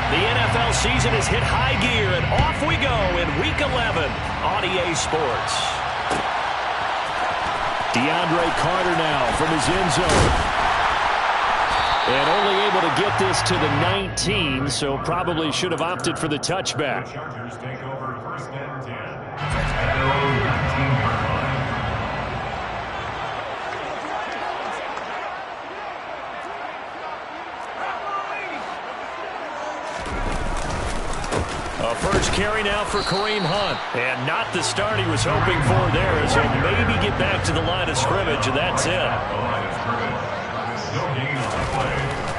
The NFL season has hit high gear, and off we go in Week 11 on EA Sports. DeAndre Carter now from his end zone. And only able to get this to the 19, so probably should have opted for the touchback. Chargers take over first and 10. At their own 19-yard line. A first carry now for Kareem Hunt. And not the start he was hoping for there, as he'll maybe get back to the line of scrimmage, and that's it.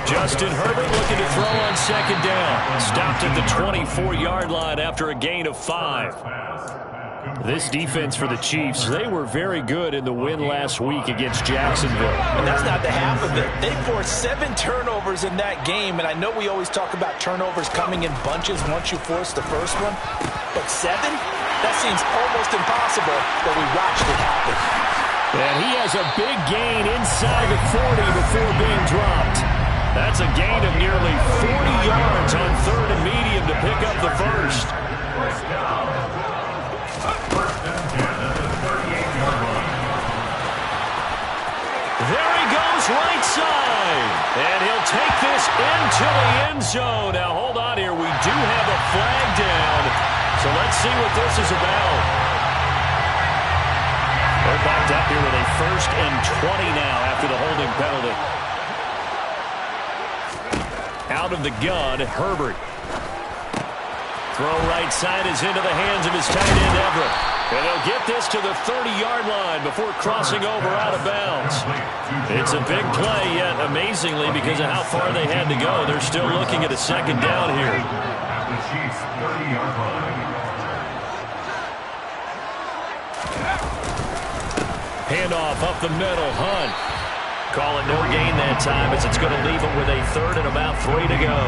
Justin Herbert looking to throw on second down. Stopped at the 24-yard line after a gain of 5. This defense for the Chiefs, they were very good in the win last week against Jacksonville. And that's not the half of it. They forced 7 turnovers in that game, and I know we always talk about turnovers coming in bunches once you force the first one, but 7? That seems almost impossible, but we watched it happen. And he has a big gain inside the 40 before being dropped. That's a gain of nearly 40 yards on third and medium to pick up the first. There he goes right side. And he'll take this into the end zone. Now hold on here. We do have a flag down. So let's see what this is about. We're backed up here with a first and 20 now after the holding penalty. Out of the gun, Herbert. Throw right side is into the hands of his tight end, Everett. And they'll get this to the 30-yard line before crossing over out of bounds. It's a big play, yet amazingly, because of how far they had to go, they're still looking at a second down here. At the Chiefs' 30-yard line. Handoff up the middle, Hunt. Call it no gain that time, as it's going to leave him with a third and about 3 to go.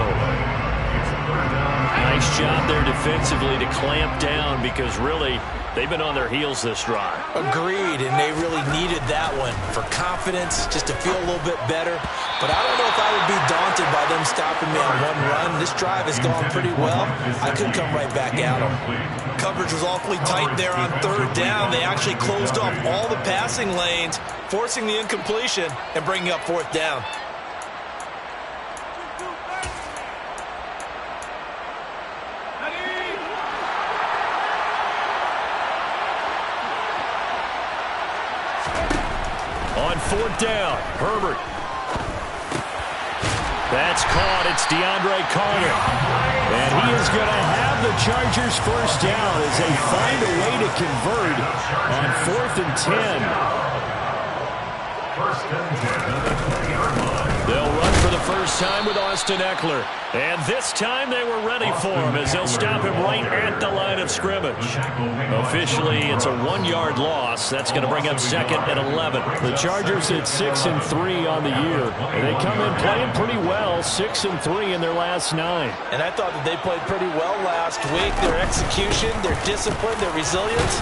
Nice job there defensively to clamp down, because really they've been on their heels this drive. Agreed, and they really needed that one for confidence, just to feel a little bit better. But I don't know if I would be daunted by them stopping me on one run. This drive has gone pretty well. I could come right back at them. Coverage was awfully tight there on third down. They actually closed off all the passing lanes, forcing the incompletion and bringing up fourth down. On fourth down, Herbert. That's caught. It's DeAndre Carter. And he is going to have the Chargers first down as they find a way to convert on 4th and 10. First and 10 at the 30-yard line. They'll run for the first time with Austin Eckler. And this time they were ready for him, as they'll stop him right at the line of scrimmage. Officially, it's a 1-yard loss. That's going to bring up second and 11. The Chargers at 6-3 on the year. And they come in playing pretty well, 6-3 in their last 9. And I thought that they played pretty well last week. Their execution, their discipline, their resilience,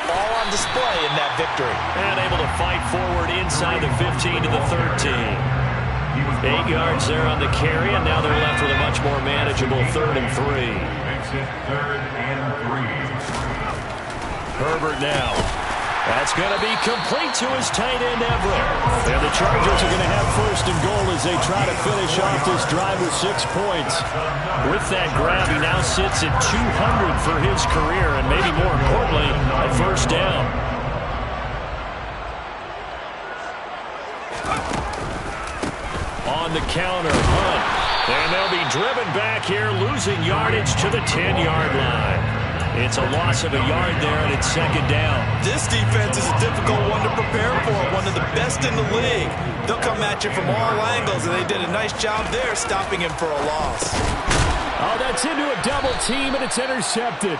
all on display in that victory. And able to fight forward inside the 15 to the 13. 8 yards there on the carry, and now they're left with a much more manageable 3rd and 3. Makes it 3rd and 3. Herbert now. That's going to be complete to his tight end, Everett. And the Chargers are going to have first and goal as they try to finish off this drive with 6 points. With that grab, he now sits at 200 for his career, and maybe more importantly, a first down. On the counter, Hunt. And they'll be driven back here, losing yardage to the 10-yard line. It's a loss of a yard there, and it's second down. This defense is a difficult one to prepare for, one of the best in the league. They'll come at you from all angles, and they did a nice job there stopping him for a loss. Oh, that's into a double team, and it's intercepted.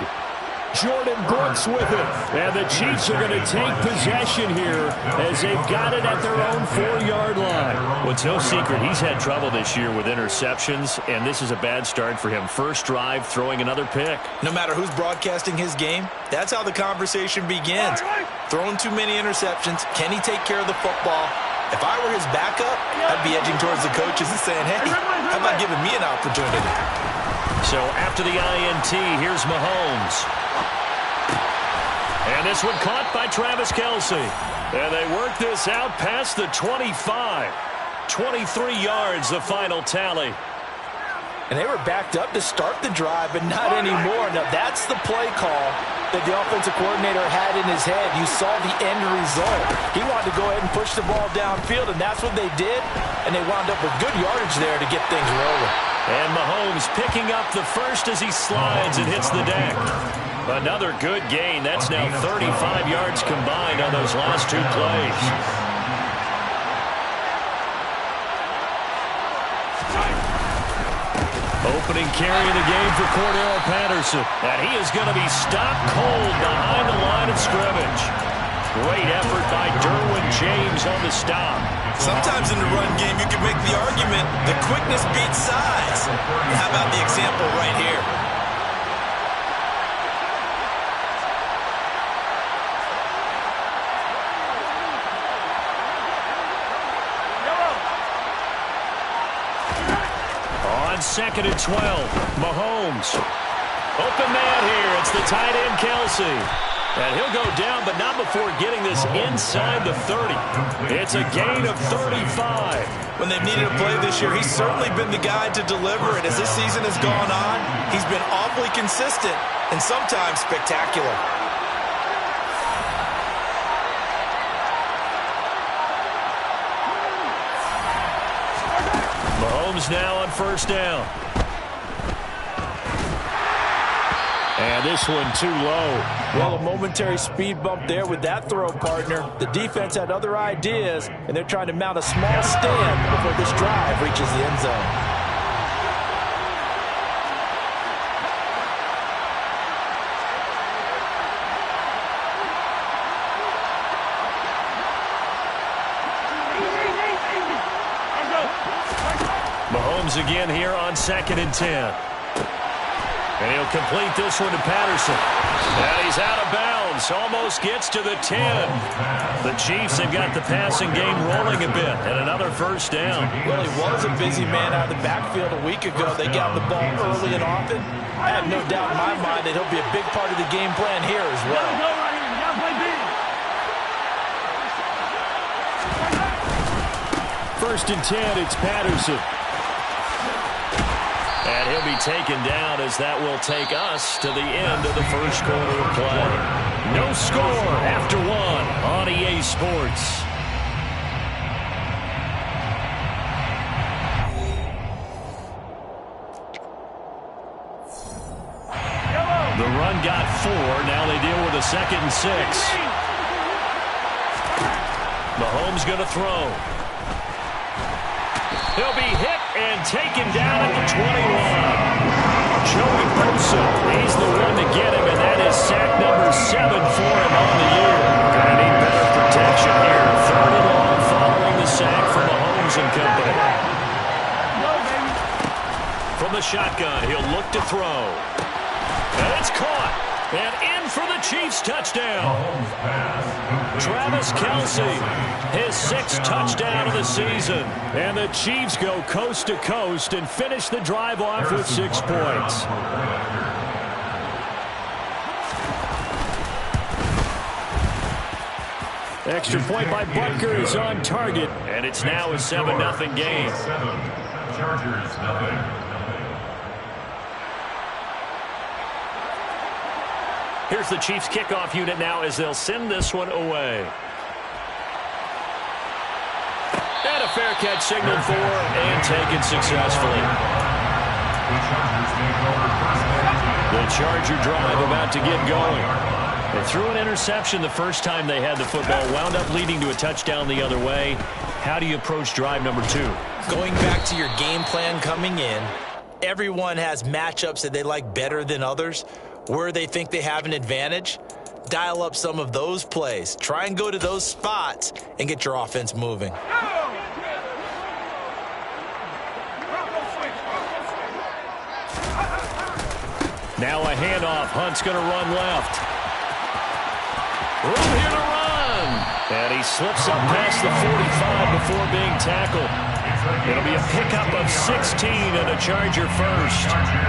Jordan Brooks with it. And the Chiefs are going to take possession here as they've got it at their own 4-yard line. Well, it's no secret he's had trouble this year with interceptions, and this is a bad start for him. First drive, throwing another pick. No matter who's broadcasting his game, that's how the conversation begins. Throwing too many interceptions. Can he take care of the football? If I were his backup, I'd be edging towards the coaches and saying, hey, how about giving me an opportunity? So after the INT, here's Mahomes. And this one caught by Travis Kelce. And they work this out past the 25. 23 yards, the final tally. And they were backed up to start the drive, but not anymore. Now, that's the play call that the offensive coordinator had in his head. You saw the end result. He wanted to go ahead and push the ball downfield, and that's what they did. And they wound up with good yardage there to get things rolling. And Mahomes picking up the first as he slides and hits the deck. Another good gain. That's now 35 yards combined on those last two plays. Opening carry of the game for Cordarrelle Patterson. And he is going to be stopped cold behind the line of scrimmage. Great effort by Derwin James on the stop. Sometimes in the run game, you can make the argument the quickness beats size. How about the example right here? Second and 12. Mahomes. Open man here. It's the tight end, Kelce. And he'll go down, but not before getting this inside the 30. It's a gain of 35. When they've needed a play this year, he's certainly been the guy to deliver. And as this season has gone on, he's been awfully consistent and sometimes spectacular. Mahomes now on first down. And this one too low. Well, a momentary speed bump there with that throw, partner. The defense had other ideas, and they're trying to mount a small stand before this drive reaches the end zone. Mahomes again here on 2nd and 10. And he'll complete this one to Patterson. And he's out of bounds. Almost gets to the 10. The Chiefs have got the passing game rolling a bit. And another first down. Well, he was a busy man out of the backfield a week ago. They got the ball early and often. I have no doubt in my mind that he'll be a big part of the game plan here as well. First and 10, it's Patterson. And he'll be taken down as that will take us to the end of the first quarter of play. No score after one on EA Sports. The run got 4. Now they deal with a 2nd and 6. Mahomes going to throw. He'll be hit and taken down at the 21. Joey Bosa, he's the one to get him, and that is sack number 7 for him on the year. Gonna need better protection here. 3rd and long following the sack from Mahomes and company. From the shotgun, he'll look to throw. And it's caught. And in for the Chiefs touchdown. Travis Kelce, his 6th touchdown of the season. And the Chiefs go coast to coast and finish the drive off with 6 points. Extra point by Butker is on target. And it's now a 7-0 game. Chargers, nothing. Here's the Chiefs kickoff unit now as they'll send this one away. And a fair catch signaled for and taken successfully. The Charger drive about to get going. They threw an interception the first time they had the football, wound up leading to a touchdown the other way. How do you approach drive number 2? Going back to your game plan coming in, everyone has matchups that they like better than others. Where they think they have an advantage, dial up some of those plays. Try and go to those spots and get your offense moving. Now a handoff. Hunt's going to run left. Room here to run. And he slips up past the 45 before being tackled. It'll be a pickup of 16 and a Charger first.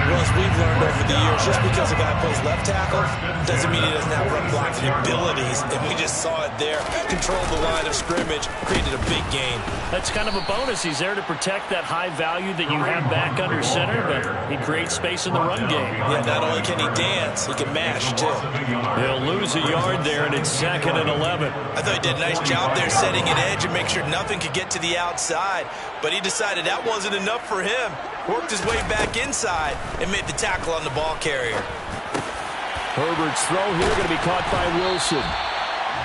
Well, as we've learned over the years, just because a guy plays left tackle doesn't mean he doesn't have run blocking abilities. And we just saw it there. Controlled the line of scrimmage, created a big gain. That's kind of a bonus. He's there to protect that high value that you have back under center, but he creates space in the run game. Yeah, not only can he dance, he can mash, too. He'll lose a yard there, and it's 2nd and 11. I thought he did a nice job there setting an edge and make sure nothing could get to the outside. But he decided that wasn't enough for him. Worked his way back inside and made the tackle on the ball carrier. Herbert's throw here going to be caught by Wilson.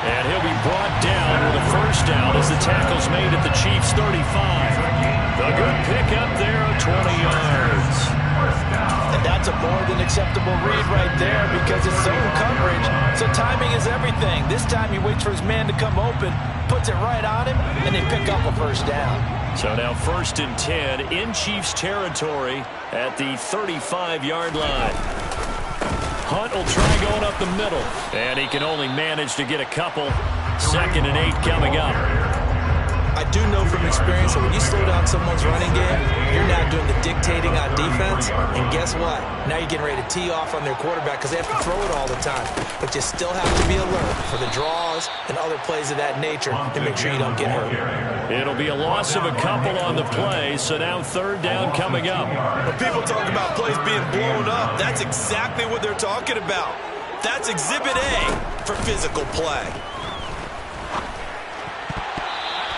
And he'll be brought down with a first down as the tackle's made at the Chiefs' 35. A good pickup there of 20 yards. And that's a more than acceptable read right there because it's zone coverage. So timing is everything. This time he waits for his man to come open, puts it right on him, and they pick up a first down. So now 1st and 10 in Chiefs territory at the 35-yard line. Hunt will try going up the middle, and he can only manage to get a couple. 2nd and 8 coming up. I do know from experience that when you slow down someone's running game, you're now doing the dictating on defense. And guess what? Now you're getting ready to tee off on their quarterback because they have to throw it all the time. But you still have to be alert for the draws and other plays of that nature to make sure you don't get hurt. It'll be a loss of a couple on the play, so now 3rd down coming up. When people talk about plays being blown up, that's exactly what they're talking about. That's Exhibit A for physical play.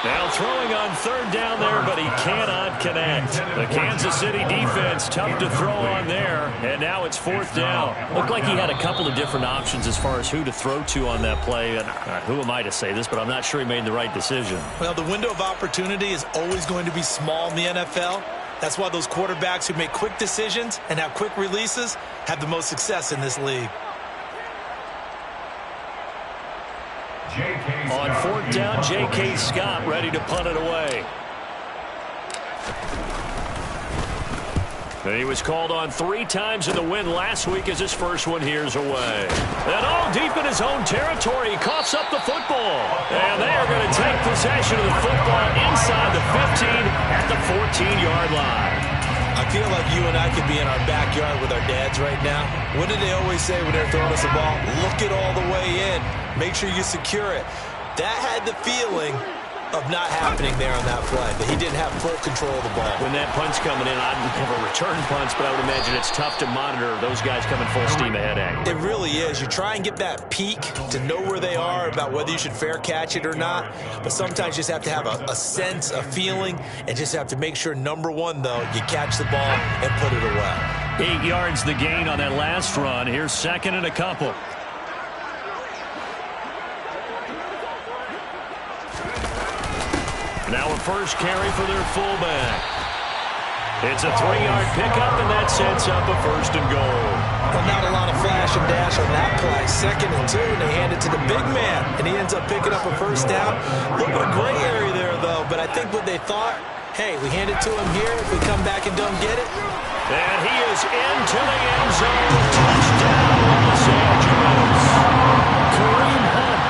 Now throwing on 3rd down there, but he cannot connect. The Kansas City defense tough to throw on there, and now it's 4th down. Looked like he had a couple of different options as far as who to throw to on that play. And who am I to say this, but I'm not sure he made the right decision. Well, the window of opportunity is always going to be small in the NFL. That's why those quarterbacks who make quick decisions and have quick releases have the most success in this league. On 4th down, J.K. Scott ready to punt it away. He was called on 3 times in the win last week as his first one here's away. And all deep in his own territory, he coughs up the football. And they are going to take possession of the football inside the 15 at the 14-yard line. I feel like you and I could be in our backyard with our dads right now. What did they always say when they're throwing us the ball? Look it all the way in. Make sure you secure it. That had the feeling of not happening there on that play, that he didn't have full control of the ball. When that punt's coming in, I'd have a return punch, but I would imagine it's tough to monitor those guys coming full steam ahead at you. It really is. You try and get that peek to know where they are about whether you should fair catch it or not, but sometimes you just have to have a sense, a feeling, and just have to make sure, number one, though, you catch the ball and put it away. 8 yards the gain on that last run. Here's 2nd and a couple. Now a first carry for their fullback. It's a 3-yard pickup, and that sets up a 1st and goal. Well, not a lot of flash and dash on that play. 2nd and 2, and they hand it to the big man, and he ends up picking up a first down. A little bit of gray area there, though, but I think what they thought, hey, we hand it to him here. If we come back and don't get it. And he is into the end zone. Touchdown, Los Angeles. Kareem Hunt,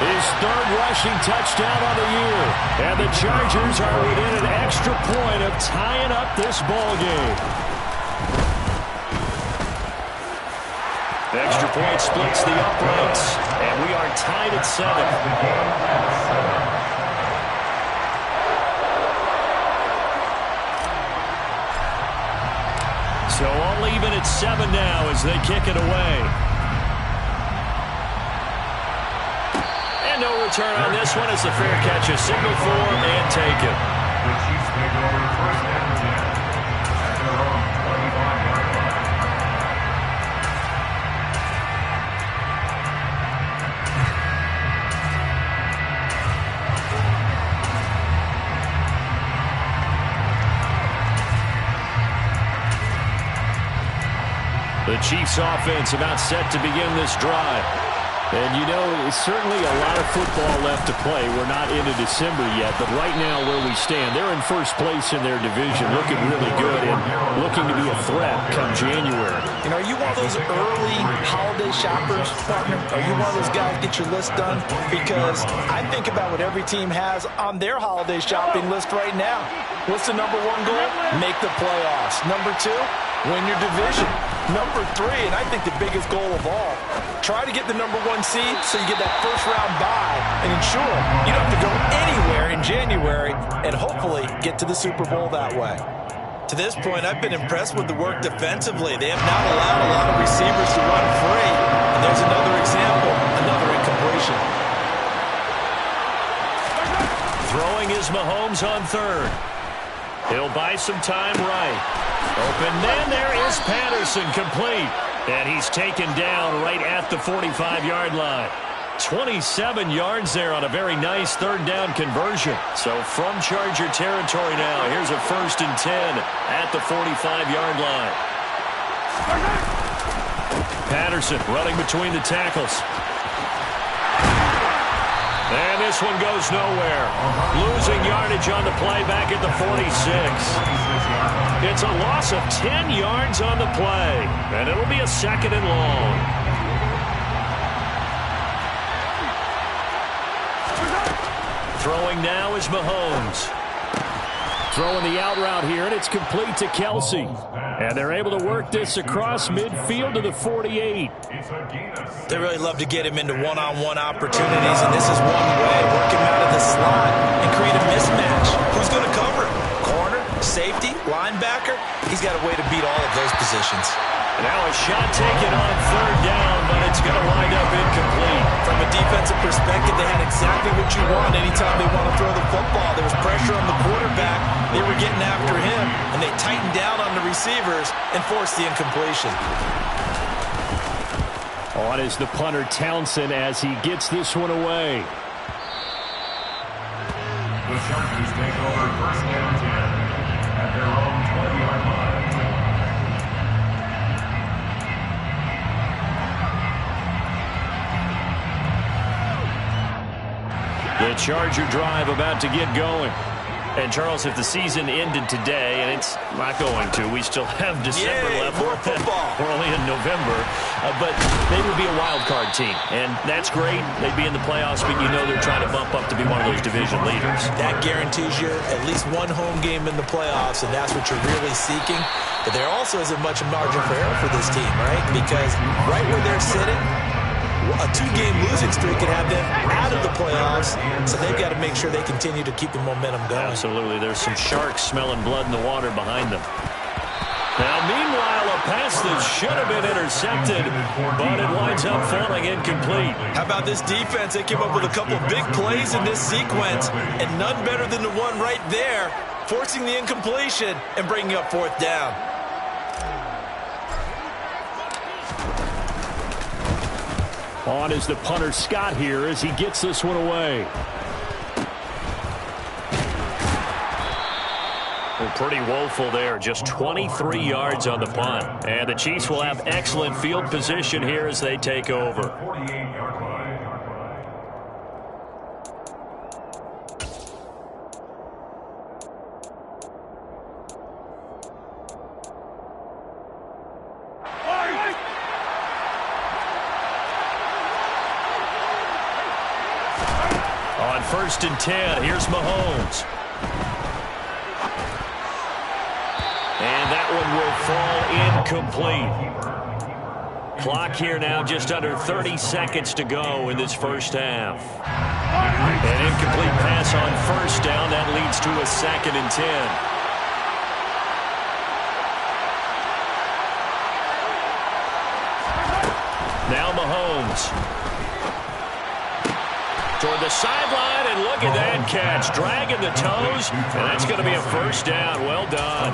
his 3rd rushing touchdown on the year. And the Chargers are within an extra point of tying up this ball game. The extra point splits the uprights, and we are tied at 7. So all even at 7 now as they kick it away. And no return on this one as the fair catch is signaled for and taken. The Chiefs take over 1st and 10 at their own 25-yard line. The Chiefs offense about set to begin this drive. And you know, it's certainly a lot of football left to play. We're not into December yet, but right now where we stand, they're in 1st place in their division, looking really good and looking to be a threat come January. You know, are you one of those early holiday shoppers, partner? Are you one of those guys get your list done? Because I think about what every team has on their holiday shopping list right now. What's the number one goal? Make the playoffs. Number two, win your division. Number three, and I think the biggest goal of all, try to get the number one seed so you get that first round bye and ensure you don't have to go anywhere in January and hopefully get to the Super Bowl that way. To this point, I've been impressed with the work defensively. They have not allowed a lot of receivers to run free. And there's another example, another incompletion. Throwing is Mahomes on third. He'll buy some time right. Open man, there is Patterson, complete. And he's taken down right at the 45-yard line. 27 yards there on a very nice third down conversion. So from Charger territory now, here's a 1st and 10 at the 45-yard line. Patterson running between the tackles. And this one goes nowhere. Losing yardage on the play back at the 46. It's a loss of 10 yards on the play, and it'll be a 2nd and long. Throwing now is Mahomes. Throwing the out route here, and it's complete to Kelsey. And they're able to work this across midfield to the 48. They really love to get him into one-on-one opportunities, and this is one way. Work him out of the slot and create a mismatch. Who's going to cover him? Corner, safety, linebacker? He's got a way to beat all of those positions. Now a shot taken on third down, but it's going to wind up incomplete. From a defensive perspective, they had exactly what you want anytime they want to throw the football. There was pressure on the quarterback. They were getting after him, and they tightened down on the receivers and forced the incompletion. On is the punter Townsend as he gets this one away. The Chargers take over 1st and 10 at their own 20-yard line. The Charger drive about to get going. And, Charles, if the season ended today, and it's not going to, we still have December left. More football. We're only in November. But they would be a wild card team. And that's great. They'd be in the playoffs, but you know they're trying to bump up to be one of those division leaders. That guarantees you at least one home game in the playoffs, and that's what you're really seeking. But there also isn't much margin for error for this team, right? Because right where they're sitting, a 2-game losing streak could have them out of the playoffs, so they've got to make sure they continue to keep the momentum going. Absolutely. There's some sharks smelling blood in the water behind them. Now, meanwhile, a pass that should have been intercepted, but it winds up falling incomplete. How about this defense? They came up with a couple big plays in this sequence, and none better than the one right there, forcing the incompletion and bringing up 4th down. On is the punter Scott here as he gets this one away. Well, pretty woeful there. Just 23 yards on the punt. And the Chiefs will have excellent field position here as they take over. 48-yard line. On 1st and 10, here's Mahomes. And that one will fall incomplete. Clock here now, just under 30 seconds to go in this first half. An incomplete pass on 1st down. That leads to a 2nd and 10. Now Mahomes. Toward the sideline, and look at that catch. Dragging the toes, and that's going to be a 1st down. Well done.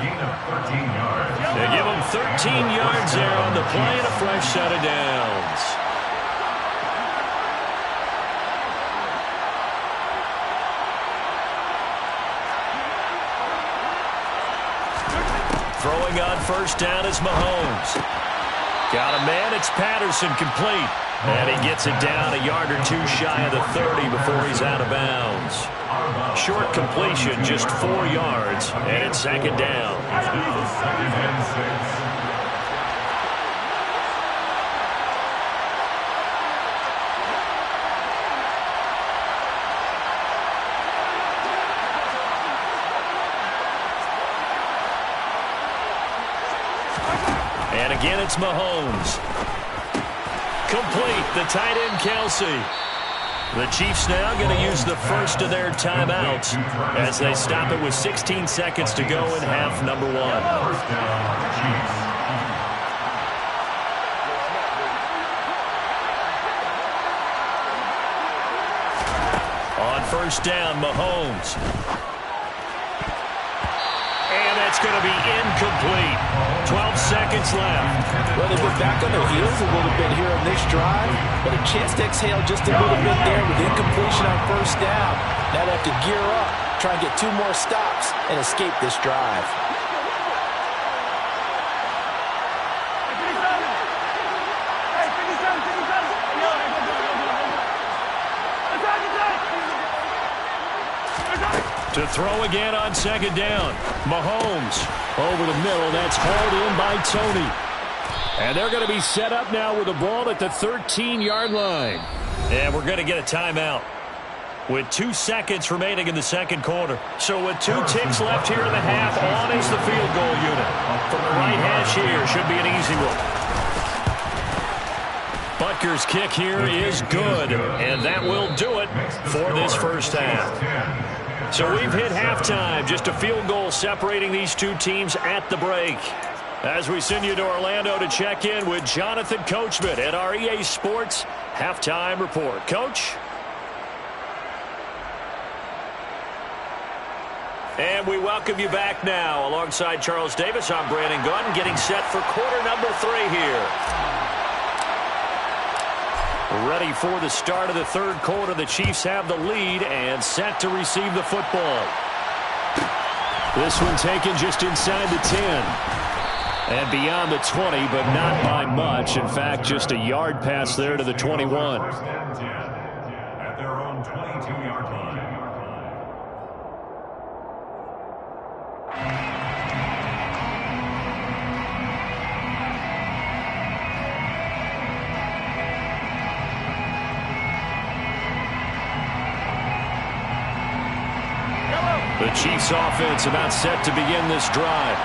They give him 13 yards there on the play and a fresh set of downs. Throwing on 1st down is Mahomes. Got a man, it's Patterson, complete. And he gets it down a yard or two shy of the 30 before he's out of bounds. Short completion, just 4 yards, and it's 2nd down. And again, it's Mahomes. Complete, the tight end, Kelsey. The Chiefs now going to use the first of their timeouts as they stop it with 16 seconds to go in half number 1. First down, Chiefs. On first down, Mahomes. And that's going to be incomplete. 12 seconds left. Well, they've been back on their heels a little bit here on this drive, but a chance to exhale just a little bit there with incompletion on first down. Now they have to gear up, try and get 2 more stops, and escape this drive. To throw again on second down. Mahomes over the middle. That's hauled in by Tony. And they're going to be set up now with the ball at the 13-yard line. And we're going to get a timeout with 2 seconds remaining in the second quarter. So with 2 ticks left here in the half, on is the field goal unit. From the right hash here, should be an easy one. Butker's kick here is good, and that will do it for this first half. So we've hit halftime, just a field goal separating these 2 teams at the break. As we send you to Orlando to check in with Jonathan Coachman at our EA Sports Halftime Report. Coach? And we welcome you back now. Alongside Charles Davis, I'm Brandon Gunn, getting set for quarter number 3 here. Ready for the start of the third quarter. The Chiefs have the lead and set to receive the football. This one taken just inside the 10. And beyond the 20, but not by much. In fact, just a yard pass there to the 21. First and 10 at their own 22-yard line. The Chiefs offense about set to begin this drive.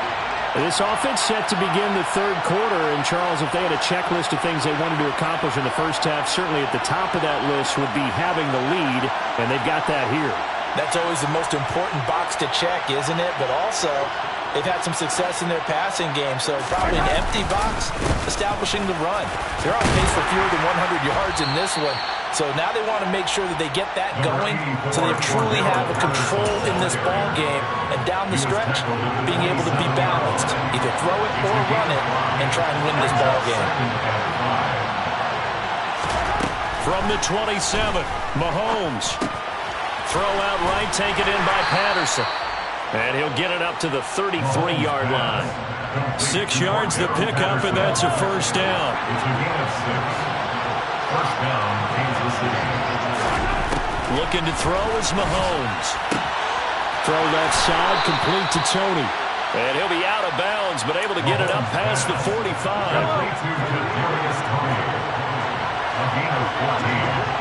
This offense set to begin the third quarter. And, Charles, if they had a checklist of things they wanted to accomplish in the first half, certainly at the top of that list would be having the lead, and they've got that here. That's always the most important box to check, isn't it? But also, they've had some success in their passing game, so probably an empty box, establishing the run. They're on pace for fewer than 100 yards in this one. So now they want to make sure that they get that going so they truly have a control in this ball game. And down the stretch, being able to be balanced. Either throw it or run it and try and win this ball game. From the 27, Mahomes. Throw out right, taken in by Patterson. And he'll get it up to the 33-yard line. 6 yards the pickup, and that's a first down. First down, Kansas City. Looking to throw is Mahomes. Throw left side, complete to Tony. And he'll be out of bounds, but able to get it up past the 45. Complete to Kadarius Toney. A gain of 14.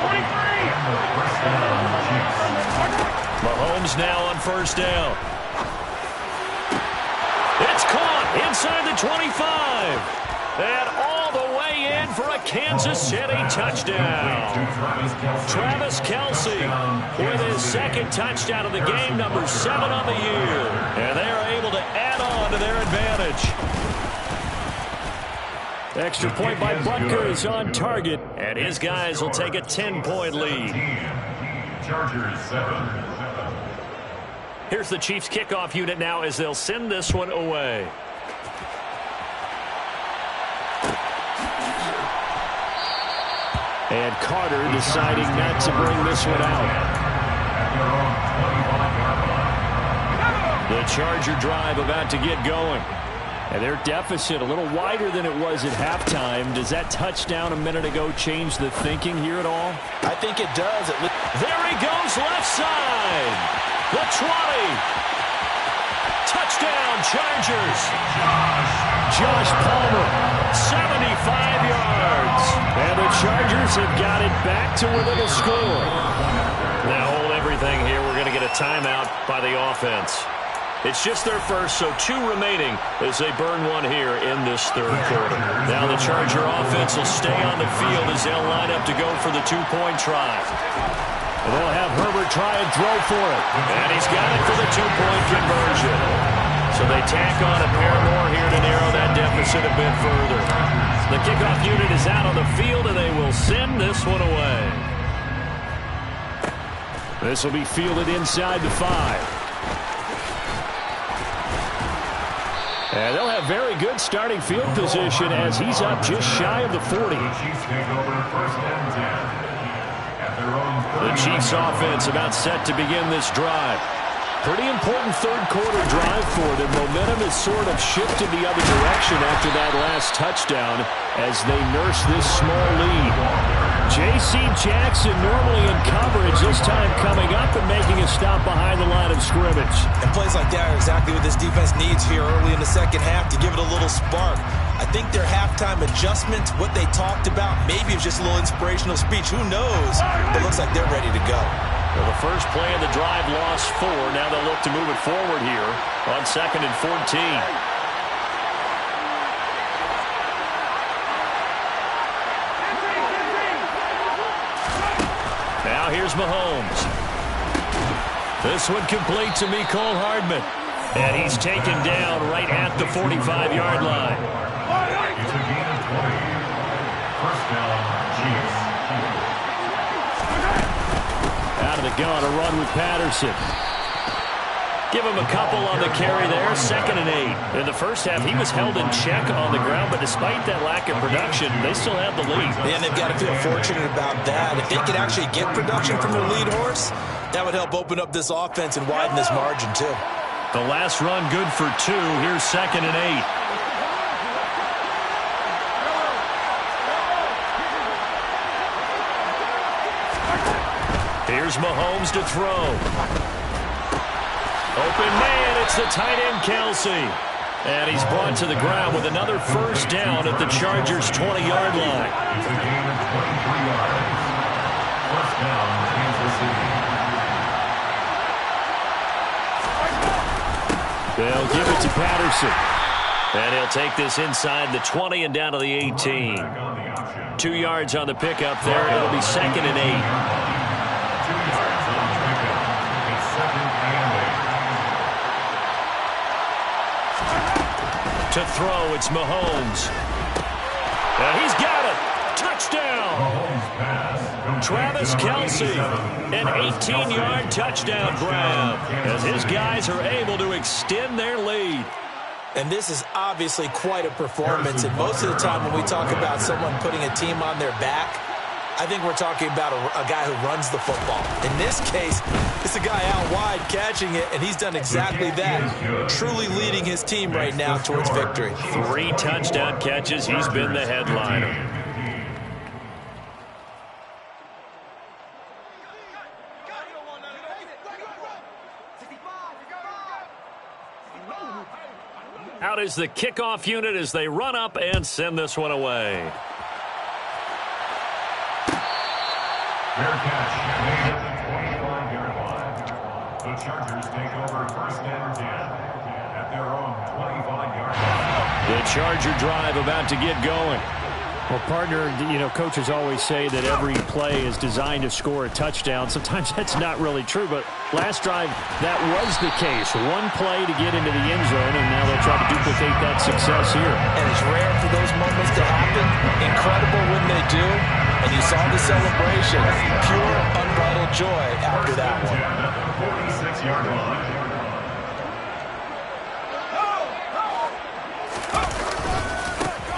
And the first down, Chiefs. Mahomes now on first down. It's caught inside the 25. And all the way in for a Kansas City touchdown. Travis Kelce with his second touchdown of the game, number 7 on the year. And they are able to add on to their advantage. Extra point by Butker is on target, and his guys will take a 10-point lead. Chargers 7. Here's the Chiefs kickoff unit now as they'll send this one away. And Carter deciding not to bring this one out. The Charger drive about to get going. And their deficit a little wider than it was at halftime. Does that touchdown a minute ago change the thinking here at all? I think it does. There he goes, left side. The 20. Touchdown, Chargers. Josh Palmer, 75 yards. And the Chargers have got it back to within a score. Now hold everything here. We're going to get a timeout by the offense. It's just their first, so 2 remaining as they burn one here in this third quarter. Now the Charger offense will stay on the field as they'll line up to go for the 2-point try. And they'll have Herbert try and throw for it. And he's got it for the 2-point conversion. So they tack on a pair more here to narrow that deficit a bit further. The kickoff unit is out on the field, and they will send this one away. This will be fielded inside the 5. And they'll have very good starting field position as he's up just shy of the 40. The Chiefs offense about set to begin this drive. Pretty important third quarter drive for them. Momentum has sort of shifted the other direction after that last touchdown as they nurse this small lead. J.C. Jackson normally in coverage, this time coming up and making a stop behind the line of scrimmage. And plays like that are exactly what this defense needs here early in the second half to give it a little spark. I think their halftime adjustment, what they talked about, maybe it was just a little inspirational speech. Who knows? It looks like they're ready to go. Well, the first play of the drive lost 4. Now they'll look to move it forward here on 2nd and 14. Now here's Mahomes. This one complete to Mecole Hardman. And he's taken down right at the 45-yard line. It's a gain of 20. First down, Chiefs. Out of the gun, a run with Patterson. Give him a couple on the carry there, 2nd and 8. In the first half, he was held in check on the ground, but despite that lack of production, they still have the lead. And they've got to feel fortunate about that. If they could actually get production from their lead horse, that would help open up this offense and widen this margin, too. The last run good for 2. Here's 2nd and 8. Here's Mahomes to throw. Open man, it's the tight end Kelsey. And he's brought to the ground with another first down at the Chargers' 20-yard line. It's a gain of 23 yards. First down, Kansas City. They'll give it to Patterson. And he'll take this inside the 20 and down to the 18. 2 yards on the pickup there. It'll be 2nd and 8. To throw, it's Mahomes. And he's got it. Touchdown. Travis Kelce, an 18-yard touchdown grab as his guys are able to extend their lead. And this is obviously quite a performance. And most of the time when we talk about someone putting a team on their back, I think we're talking about a guy who runs the football. In this case, it's a guy out wide catching it, and he's done exactly that, truly leading his team right now towards victory. 3 touchdown catches. He's been the headliner. Out is the kickoff unit as they run up and send this one away. Fair catch made at the 25-yard line. The Chargers take over 1st and 10 at their own 25-yard line. The Charger drive about to get going. Well, partner, you know, coaches always say that every play is designed to score a touchdown. Sometimes that's not really true, but last drive, that was the case. One play to get into the end zone, and now they'll try to duplicate that success here. And it's rare for those moments to happen. Incredible when they do. And you saw the celebration. Pure, unbridled joy after that one. At the 46-yard line.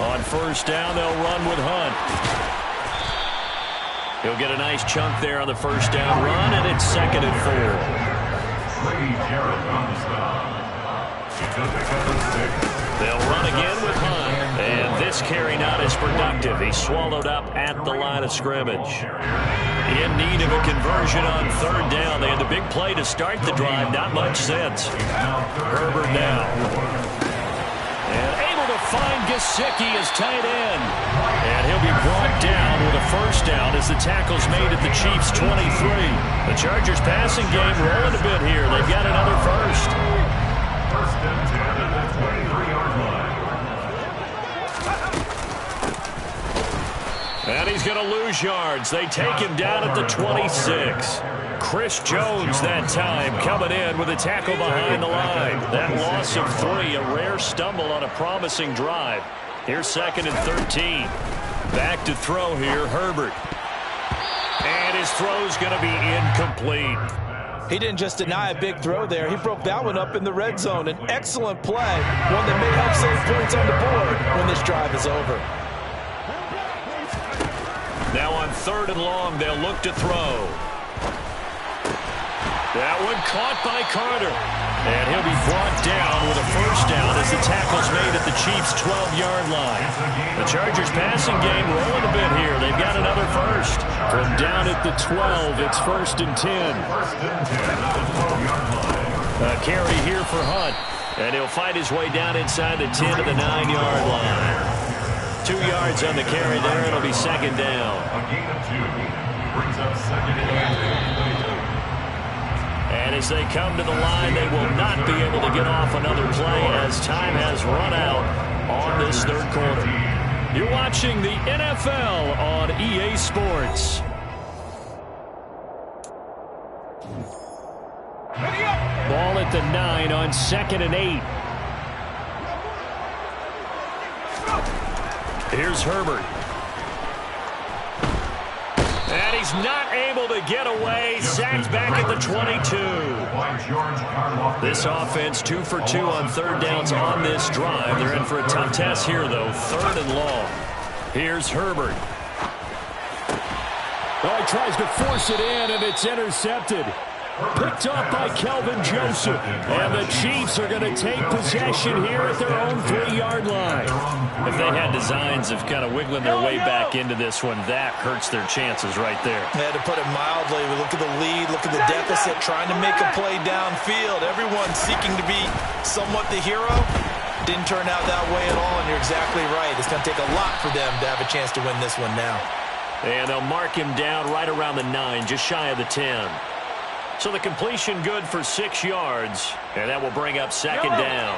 On first down, they'll run with Hunt. He'll get a nice chunk there on the first down run, and it's 2nd and 4. Grady Jarrett on the stop. It's a pickup of 6. They'll run again with Hunt. And this carry not as productive. He's swallowed up at the line of scrimmage. In need of a conversion on 3rd down. They had the big play to start the drive. Not much sense. Herbert now. And able to find Gesicki as tight end. And he'll be brought down with a first down as the tackle's made at the Chiefs' 23. The Chargers passing game rolling a bit here. They've got another first. and 10 at the 23-yard line. And he's going to lose yards. They take him down at the 26. Chris Jones that time coming in with a tackle behind the line. That loss of 3, a rare stumble on a promising drive. Here's 2nd and 13. Back to throw here, Herbert. And his throw's going to be incomplete. He didn't just deny a big throw there. He broke that one up in the red zone. An excellent play, one that may help save points on the board when this drive is over. Now on 3rd and long, they'll look to throw. That one caught by Carter. And he'll be brought down with a first down as the tackle's made at the Chiefs' 12-yard line. The Chargers passing game rolling a bit here. They've got another first. From down at the 12, it's 1st and 10. A carry here for Hunt. And he'll fight his way down inside the 10 to the 9-yard line. 2 yards on the carry there. It'll be 2nd down. A gain of 2 brings up 2nd and 8. And as they come to the line, they will not be able to get off another play as time has run out on this 3rd quarter. You're watching the NFL on EA Sports. Ball at the 9 on 2nd and 8. Here's Herbert. And he's not able to get away. Sacked back at the 22. This offense 2 for 2 on 3rd downs on this drive. They're in for a tough test here, though. 3rd and long. Here's Herbert. Oh, he tries to force it in, and it's intercepted. Picked up by Kelvin Joseph. And the Chiefs are going to take possession here at their own 3-yard line. If they had designs of kind of wiggling their way back into this one, that hurts their chances right there. Yeah, to put it mildly, we look at the lead, look at the deficit, trying to make a play downfield. Everyone seeking to be somewhat the hero. Didn't turn out that way at all, and you're exactly right. It's going to take a lot for them to have a chance to win this one now. And they'll mark him down right around the 9, just shy of the 10. So the completion good for 6 yards, and that will bring up 2nd down.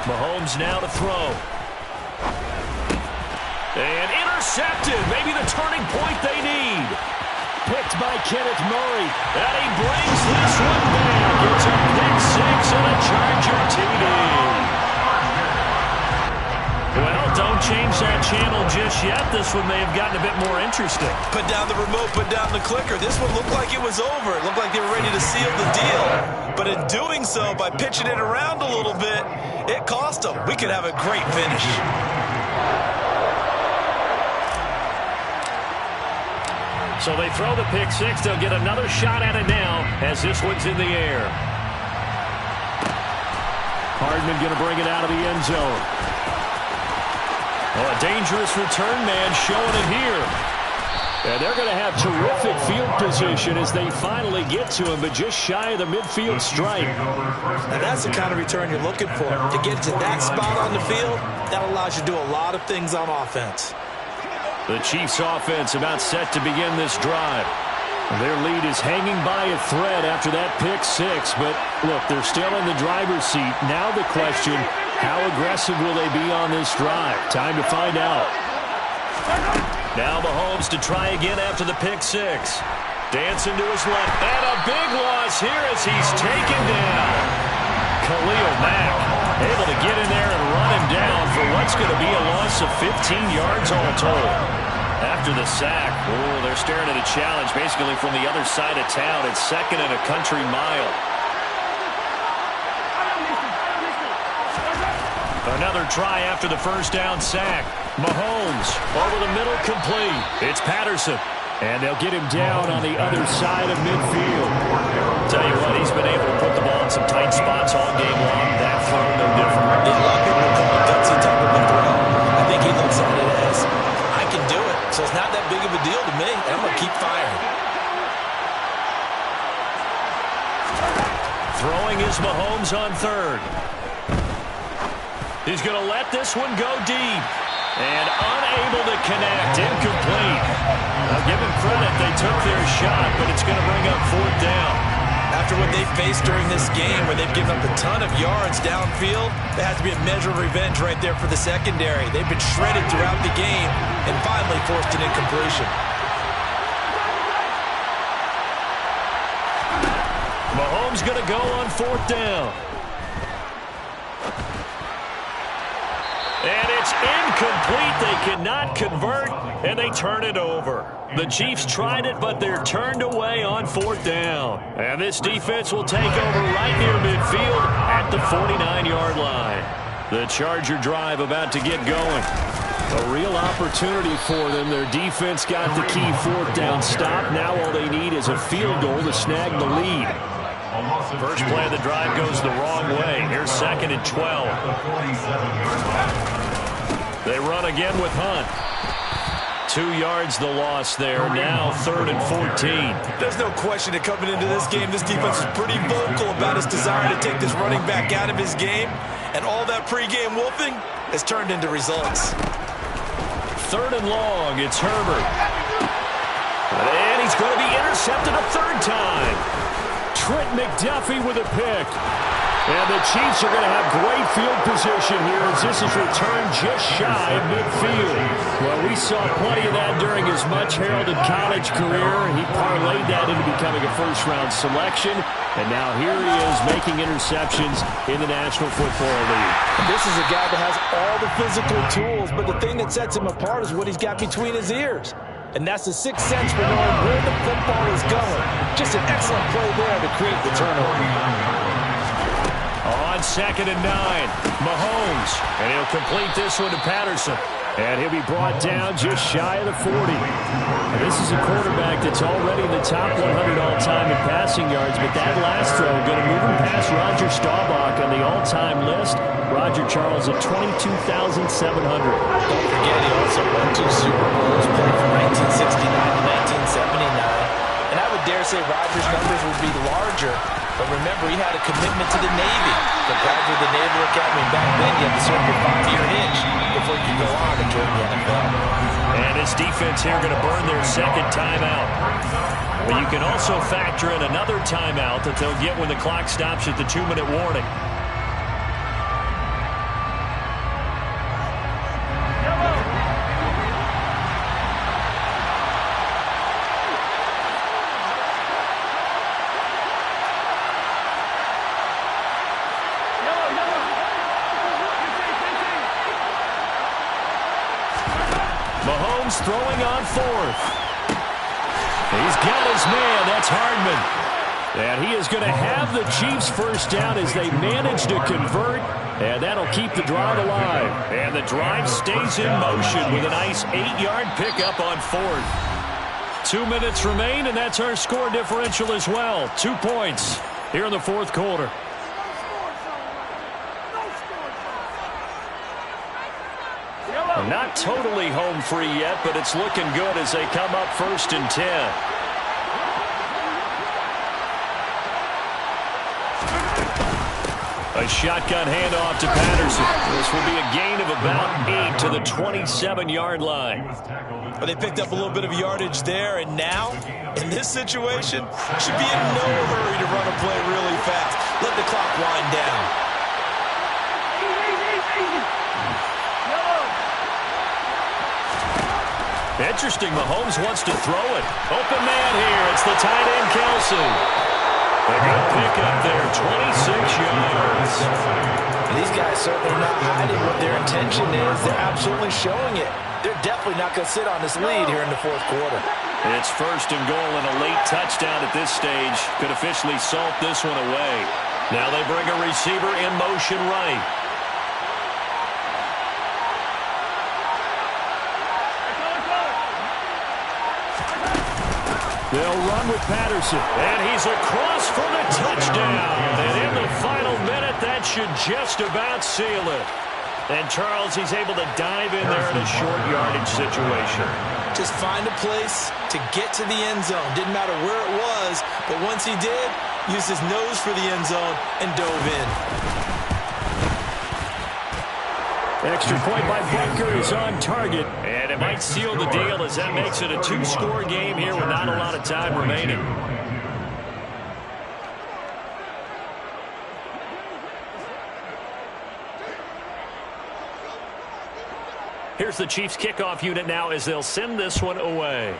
Mahomes now to throw. And intercepted. Maybe the turning point they need. Picked by Kenneth Murray. And he brings this one back. It's a pick 6 and a Charger TD. Well, don't change that channel just yet. This one may have gotten a bit more interesting. Put down the remote, put down the clicker. This one looked like it was over. It looked like they were ready to seal the deal. But in doing so, by pitching it around a little bit, it cost them. We could have a great finish. So they throw the pick 6. They'll get another shot at it now as this one's in the air. Hardman going to bring it out of the end zone. Oh, a dangerous return man showing it here. And they're going to have terrific field position as they finally get to him, but just shy of the midfield stripe. Now that's the kind of return you're looking for. To get to that spot on the field, that allows you to do a lot of things on offense. The Chiefs offense about set to begin this drive. Their lead is hanging by a thread after that pick 6, but look, they're still in the driver's seat. Now the question, how aggressive will they be on this drive? Time to find out. Now Mahomes to try again after the pick 6. Dancing to his left. And a big loss here as he's taken down. Khalil Mack able to get in there and run him down for what's going to be a loss of 15 yards all told. After the sack, oh, they're staring at a challenge basically from the other side of town. It's 2nd and a country mile. Another try after the first down sack. Mahomes over the middle, complete. It's Patterson. And they'll get him down on the other side of midfield. Tell you what, he's been able to put the ball in some tight spots all game long. That throw, no different. A lot of people call it gutsy type of a throw. I think he looks at it as, I can do it. So it's not that big of a deal to me. I'm going to keep firing. Throwing is Mahomes on 3rd. He's going to let this one go deep. And unable to connect. Incomplete. Now give them credit. They took their shot, but it's going to bring up 4th down. After what they've faced during this game, where they've given up a ton of yards downfield, there has to be a measure of revenge right there for the secondary. They've been shredded throughout the game and finally forced an incompletion. Mahomes going to go on 4th down. And it's incomplete. They cannot convert, and they turn it over. The Chiefs tried it, but they're turned away on 4th down. And this defense will take over right near midfield at the 49-yard line. The Charger drive about to get going. A real opportunity for them. Their defense got the key 4th down stop. Now all they need is a field goal to snag the lead. First play of the drive goes the wrong way. Here's 2nd and 12. They run again with Hunt. 2 yards the loss there. Now 3rd and 14. There's no question that coming into this game, this defense is pretty vocal about its desire to take this running back out of his game. And all that pregame wolfing has turned into results. 3rd and long. It's Herbert. And he's going to be intercepted a 3rd time. Trent McDuffie with a pick. And the Chiefs are going to have great field position here as this is returned just shy of midfield. Well, we saw plenty of that during his much-heralded college career. He parlayed that into becoming a first-round selection. And now here he is making interceptions in the National Football League. This is a guy that has all the physical tools, but the thing that sets him apart is what he's got between his ears. And that's the sixth sense for knowing where the football is going. Just an excellent play there to create the turnover. On 2nd and 9, Mahomes. And he'll complete this one to Patterson. And he'll be brought down just shy of the 40. And this is a quarterback that's already in the top 100 all-time in passing yards, but that last throw going to move him past Roger Staubach on the all-time list. Roger Charles at 22,700. Don't forget, he also won 2 Super Bowls, played from 1969 to 1979. And I would dare say Roger's numbers would be larger, but remember, he had a commitment to the Navy. So graduated the Naval Academy, and back then you had to serve your 5-year hitch before you could go on and join the NFL. And this defense here going to burn their 2nd timeout. But you can also factor in another timeout that they'll get when the clock stops at the 2-minute warning. Mahomes throwing on 4th. He's got his man. That's Hardman. And he is going to have the Chiefs first down as they manage to convert. And that'll keep the drive alive. And the drive stays in motion with a nice 8-yard pickup on 4th. 2 minutes remain, and that's our score differential as well. 2 points here in the 4th quarter. Not totally home free yet, but it's looking good as they come up 1st and 10. A shotgun handoff to Patterson. This will be a gain of about 8 to the 27-yard line. Well, they picked up a little bit of yardage there, and now, in this situation, should be in no hurry to run a play really fast. Let the clock wind down. Interesting, Mahomes wants to throw it. Open man here. It's the tight end, Kelsey. A good pickup there, 26 yards. These guys certainly are not hiding what their intention is. They're absolutely showing it. They're definitely not going to sit on this lead here in the 4th quarter. It's 1st and goal, and a late touchdown at this stage could officially salt this one away. Now they bring a receiver in motion right. They'll run with Patterson, and he's across for the touchdown. And in the final minute, that should just about seal it. And Charles, he's able to dive in there in a short yardage situation. Just find a place to get to the end zone. Didn't matter where it was, but once he did, used his nose for the end zone and dove in. Extra point by Butker is on target. And it might seal the deal as that makes it a 2-score game here with not a lot of time remaining. Here's the Chiefs kickoff unit now as they'll send this one away.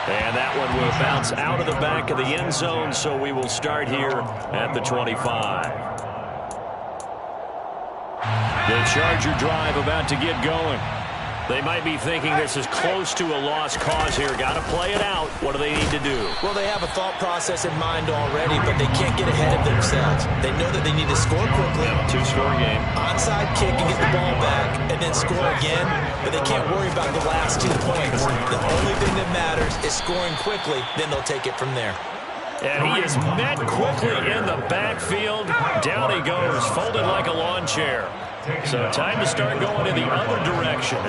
And that one will bounce out of the back of the end zone, so we will start here at the 25. The Charger drive about to get going. They might be thinking this is close to a lost cause here. Got to play it out. What do they need to do? Well, they have a thought process in mind already, but they can't get ahead of themselves. They know that they need to score quickly. 2-score game. Onside kick and get the ball back and then score again, but they can't worry about the last 2 points. The only thing that matters is scoring quickly, then they'll take it from there. And he is met quickly in the backfield. Down he goes, folded like a lawn chair. So time to start going in the other direction.